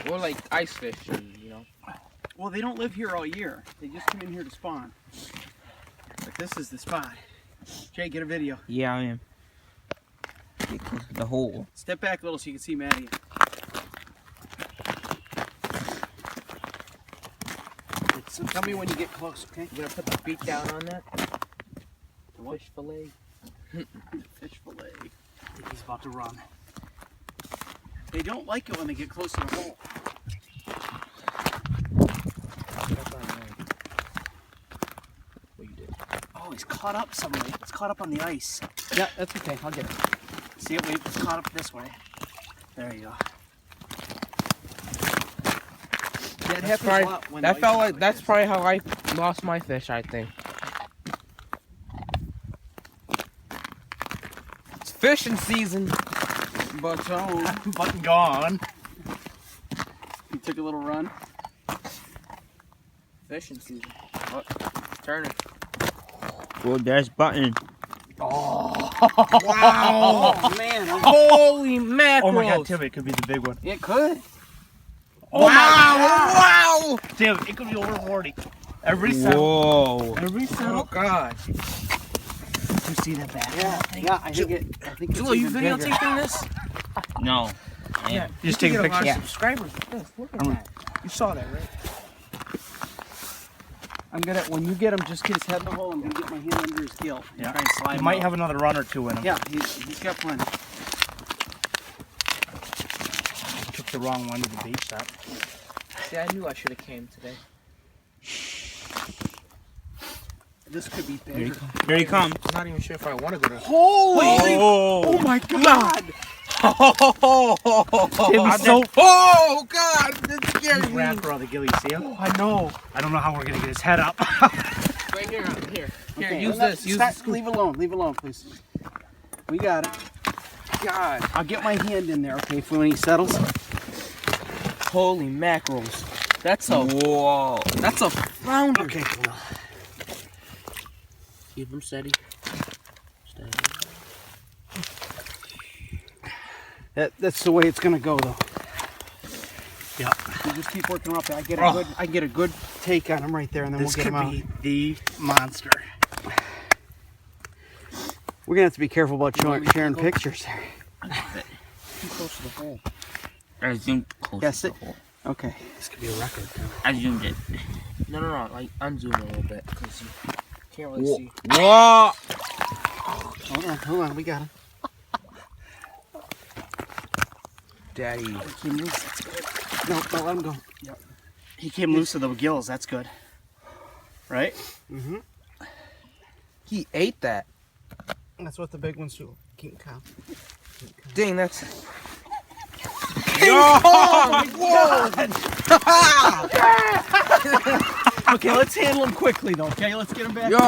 Or like ice fish, you know. Well, they don't live here all year. They just come in here to spawn. But this is the spot. Jay, get a video. Yeah, I am. Get close to the hole. Step back a little so you can see Maddie. So tell me when you get close, okay? You gonna put the beak down on that? The what? Fish fillet. Fish fillet. I think he's about to run. They don't like it when they get close to the hole. What you did? Oh, he's caught up some way. It's caught up on the ice. Yeah, that's okay. I'll get it. See it? Wait, it's caught up this way. There you go. That happens a lot when That the felt ice is like that's this. probably how I lost my fish. I think. It's fishing season. But Button gone. he took a little run. Fishing season. What? Turn it. Well, there's Button. Wow! Oh man! Holy mackerel! Oh my God, Tim, it could be the big one. It could. Oh Wow! Tim, it could be over 40. Every settle. Whoa! Every Oh settle. God! You see that back? Yeah. I think it's Jewel, you even bigger. videotaping this? No. Yeah. You just taking get a lot pictures. of subscribers with this. Look at that. You saw that, right? I'm gonna, when you get him, just get his head in the hole. I'm gonna get my hand under his gill. And Yeah. try and slide He him might out. have another run or two in him. Yeah, he's got plenty. Took the wrong one to the beach shop. See, I knew I should have came today. This could be bigger. Here he comes. I'm not even sure if I want to go to. Holy! Oh my God! Tim's so Oh God! That's he's scary. wrapped around the gill. You see him? I know. I don't know how we're gonna get his head up. Right here, here. Here, Okay, use no, this. Use stop, this. leave it alone. Leave it alone, please. We got it. God. I'll get my hand in there, okay, for when he settles. Holy mackerels. That's a whoa. That's a flounder. Okay, cool. Keep him steady. Steady. That's the way it's gonna go, though. Yeah. You just keep working up. I get a good take on him right there, and then This we'll get could him out. be the monster. We're gonna have to be careful about sharing pictures here. Too close to the hole. I zoomed close Yes, to it- the hole. Okay. This could be a record. I zoomed it. No. Like unzoom a little bit because you can't really Whoa. see. Whoa! Hold on. We got him. Daddy. He came loose. That's good. No, let him go. Yep. He came loose of the gills. That's good. Right? Mm-hmm. He ate that. That's what the big ones do. King Kong. Dang, that's. Okay, let's handle him quickly, though. Okay, let's get him back. Yo.